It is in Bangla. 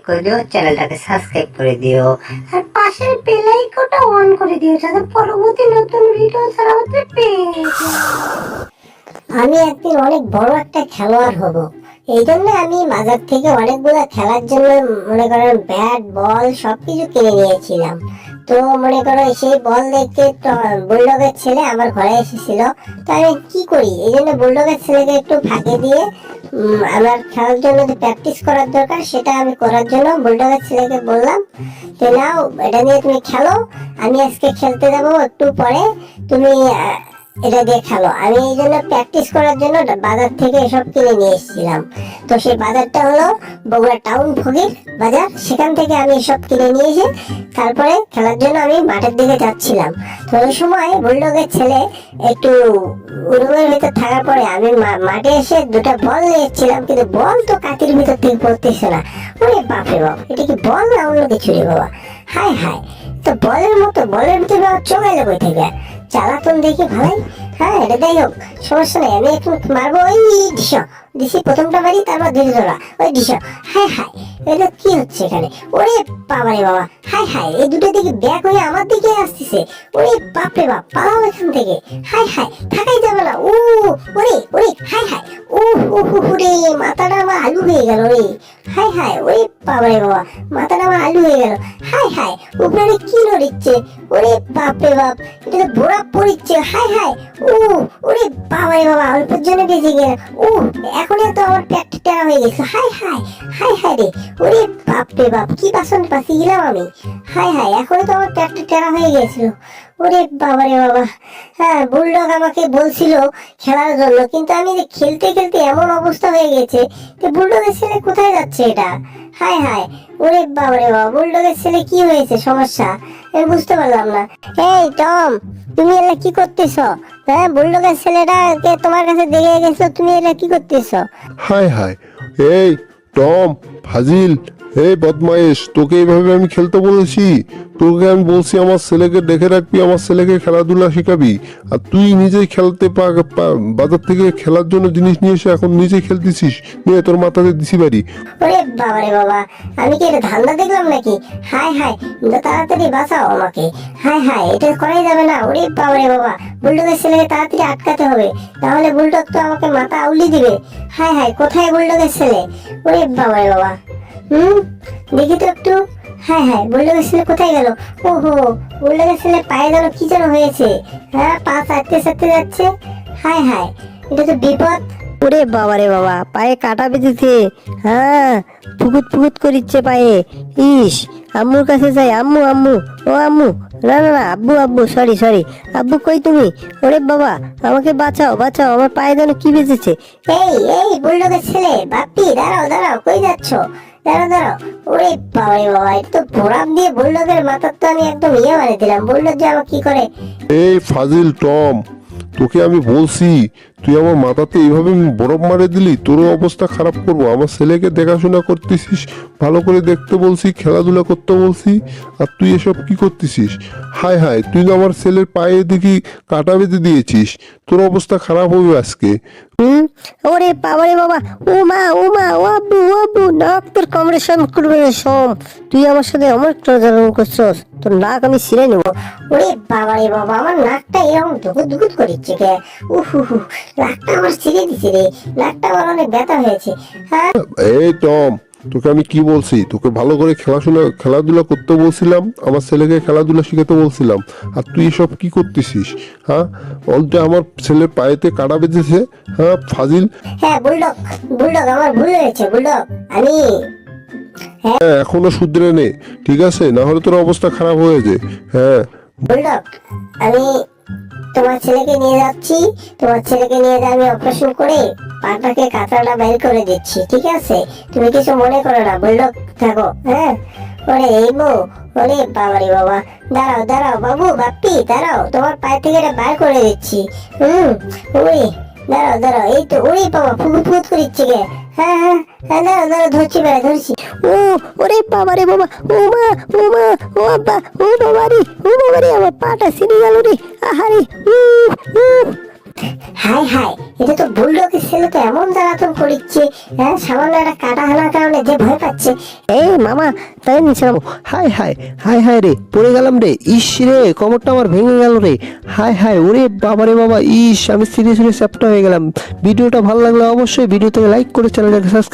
করে দিও, চ্যানেলটাকে সাবস্ক্রাইব করে দিও, আর পাশের বেল আইকনটা অন করে দিও যাতে পরবর্তী নতুন ভিডিও ছাড়া পেয়ে যাও। আমি একদিন অনেক বড় একটা খেলোয়াড় হব, এই জন্য আমি বাজার থেকে অনেকগুলো খেলার জন্য মনে করেন ব্যাট বল সবকিছু কিনে নিয়েছিলাম। তো মনে করো সেই বল দেখতে বুলডগের ছেলে আমার ঘরে এসেছিল। তো আমি কি করি, এই জন্য বুলডগের ছেলেকে একটু ফাঁকে দিয়ে আমার খেলার জন্য যে প্র্যাকটিস করার দরকার সেটা আমি করার জন্য বুলডগের ছেলেকে বললাম যে নাও এটা দিয়ে তুমি খেলো, আমি আজকে খেলতে যাবো একটু পরে, তুমি এটা দিয়ে খেলো। আমি এই জন্য প্র্যাকটিস করার জন্য বাজার থেকে এসব কিনে নিয়ে এসেছিলাম। তো সেই বাজারটা হলো বগুড়া টাউন ফকির বাজার, সেখান থেকে আমি এসব কিনে নিয়ে এসে তারপরে খেলার জন্য আমি মাঠের দিকে যাচ্ছিলাম। তো ওই সময় বুলডগের ছেলে একটু রুমের ভিতর থাকার পরে আমি মাঠে এসে দুটা বল নিয়ে এসেছিলাম, কিন্তু বল তো কাতির ভিতর থেকে পড়তেছে না। ওরে বাপরে বাপ, এটা কি বল না অন্য কিছু রে বাবা, হায় হায়। তো বলের মতো বলের ভিতরে চোখাইলে বই থেকে চালাতন দেখি ভাই। হ্যাঁ এটা যাই হোক, সমস্যা নেই, আমি একটু মারবো। ওই দিছি প্রথমটা মারি, তারপর ধীরে ধরা ওই হায় হায়, এটা কি হচ্ছে এখানে? ওরে বাবারে বাবা, হায় হায়, এই দুটো দিকে ব্যাক হয়ে আমার দিকে আসতেছে। ওরে বাপরে বাপ, পালাও এখান থেকে, হায় হায়, থাকাই যাবে না। ওরে ওরে হায় হায়, রে মাথাটা আমার আলু হয়ে গেল রে, হায় হায়, ওরে বাবারে বাবা, মাথাটা আমার আলু হয়ে গেল, হায় হায়, উপরে কি নড়িচ্ছে, ওরে বাপরে বাপ, এটা তো বোরা পড়িচ্ছে, হায় হায়, ওরে বাবারে বাবা, অল্পের জন্য বেঁচে গেল। এখন তো আমার পেটটা টেরা হয়ে গেছে, হায় হায়, হায় হায় রে, ওরে বাপরে বাপ, কি বাসন পাশে গেলাম আমি, হায় হায়, এখন তো আমার পেটটা টেরা হয়ে গেছিল। ওরে বাবারে বাবা, হ্যাঁ বুলডগ আমাকে বলছিল খেলার জন্য, কিন্তু আমি যে খেলতে খেলতে এমন অবস্থা হয়ে গেছে যে বুলডগের ছেলে কোথায় যাচ্ছে এটা, হায় হায়, ওরে বাবারে বাবা, বুলডগের ছেলে কি হয়েছে সমস্যা আমি বুঝতে পারলাম না। এই টম, তুমি এলা কি করতেছ? হ্যাঁ বুলডগের ছেলেটা তোমার কাছে দেখে গেছো, তুমি এলা কি করতেছ? হায় হায়, এই টম, ফাজিল, এই বদমাইশ, তোকে এইভাবে আমি খেলতে বলেছি? তোকে আমি বলছি আমার ছেলেকে দেখে রাখবি, আমার ছেলেকে খেলাধুলা শেখাবি, আর তুই নিজেই খেলতে বাজার থেকে খেলার জন্য জিনিস নিয়ে এসে এখন নিজেই খেলতেছিস, নিয়ে তোর মাথাতে দিছি বাড়ি। ওরে বাবারে বাবা, আমি কি এটা ধান্দা দেখলাম নাকি? হায় হায়, তাড়াতাড়ি বাঁচাও আমাকে, হায় হায়, এটা করাই যাবে না। ওরে বাবারে বাবা, বুলডগের ছেলেকে তাড়াতাড়ি আটকাতে হবে, তাহলে বুলডগ তো আমাকে মাথা আউলি দিবে। হায় হায়, কোথায় বুলডগের ছেলে? ওরে বাবারে বাবা, দেখি তো একটু, হায় হায়, বুলডগের ছেলে কোথায় গেল? ওহো, বুলডগের ছেলে পায়ে যেন কি যেন হয়েছে, হ্যাঁ পা চাটতে চাটতে যাচ্ছে, হায় হায়, এটা তো বিপদ। ওরে বাবারে বাবা, পায়ে কাটা বেঁধেছে, হ্যাঁ ফুকুত ফুকুত করিচ্ছে পায়ে। ইস, আম্মুর কাছে যাই, আম্মু আম্মু, ও আম্মু, না না না, আব্বু আব্বু, সরি সরি, আব্বু কই তুমি? ওরে বাবা, আমাকে বাঁচাও বাঁচাও, আমার পায়ে যেন কি বেঁধেছে। এই বুলডগের ছেলে, বাপ্পি দাঁড়াও দাঁড়াও, কই যাচ্ছ? দাঁড়াও দাঁড়াও, ওরে বাবারে বাবা, এটা তো বোরাম দিয়ে বুলডগের মাথার তো আমি একদম বানিয়ে দিলাম, বুলডগ যে আমার কি করে? এই ফাজিল টম, তোকে আমি বলছি তুই আমার মাথাতে এইভাবে বরফ মারে দিলি, তোরও অবস্থা খারাপ করবো। আমার ছেলেকে দেখাশোনা করতেছিস, ভালো করে দেখতে বলছি, খেলাধুলা করতে বলছি, আর তুই এসব কি করতেছিস? হায় হায়, তুই তো আমার ছেলের পায়ে দেখি কাটা বেঁধে দিয়েছিস, তোর অবস্থা খারাপ হবে আজকে। ওরে বাবারে বাবা, ও মা ও মা, ও আব্বু ও আব্বু, নাক তোর কামড়ে সম করবে না সম, তুই আমার সাথে অনেক প্রচারণ করছস, তোর নাক আমি ছিঁড়ে নেবো। ওরে বাবারে বাবা, আমার নাকটা এরকম দুকুত দুকুত করিচ্ছে কে? নাকটা আমার ছিঁড়ে দিছে রে, নাকটা আমার অনেক ব্যথা হয়েছে। হ্যাঁ এই টম, তোকে আমি কি বলছি, তোকে ভালো করে খেলাধুলা করতে বলছিলাম, আমার ছেলেকে খেলাধুলা শিখাতে বলছিলাম, আর তুই এসব কি করতেছিস? হ্যাঁ অলটা আমার ছেলের পায়েতে কাটা বেঁধেছে, হ্যাঁ ফাজিল। হ্যাঁ বুলডগ, বুলডগ আমার ভুল হয়েছে, বুলডগ আমি হ্যাঁ এখনো শুধরে নে, ঠিক আছে, না হলে তোর অবস্থা খারাপ হয়ে যায়। হ্যাঁ বুলডগ, আমি তোমার ছেলেকে নিয়ে যাচ্ছি, তোমার ছেলেকে নিয়ে যা আমি অপারেশন করে পাটাকে কাঁচাটা বের করে দিচ্ছি, ঠিক আছে? তুমি কিছু মনে করো না, বুলডগ থাকো, হ্যাঁ? ওরে এই বউ, ওরে বাবারে বাবা, দাঁড়াও দাঁড়াও বাবু, বাপ্পি দাঁড়াও, তোমার পায়ে থেকে এটা বার করে দিচ্ছি। ওরে দাঁড়াও দাঁড়াও, এই তো, ওরে বাবা, ফুকুত ফুকুত করিচ্ছে গে। হ্যাঁ হ্যাঁ হ্যাঁ, দাঁড়াও দাঁড়াও, ধরছি বেড়া ধরছি। ও ওরে বাবারে বাবা, ও মা ও মা, ও আব্বা, ও বাবারে, ও বাবারে, আমার পাটা ছিঁড়ে গেল রে, আহারে। হাই হাই, এটা তো বুলডগের ছেলে, তো এমন জ্বালাতন করিচ্ছে, হ্যাঁ সামান্য একটা কাটা হানার কারণে যে ভয় পাচ্ছে। এই মামা, তাই নিচে নামো। হাই হাই হাই হাই রে, পড়ে গেলাম রে, ইস রে কোমরটা আমার ভেঙে গেল রে। হাই হাই, ওরে বাবা রে বাবা, ইস আমি সিরিয়াসলি চ্যাপ্টা হয়ে গেলাম। ভিডিওটা ভালো লাগলে অবশ্যই ভিডিওতে লাইক করে চ্যানেলটাকে সাবস্ক্রাইব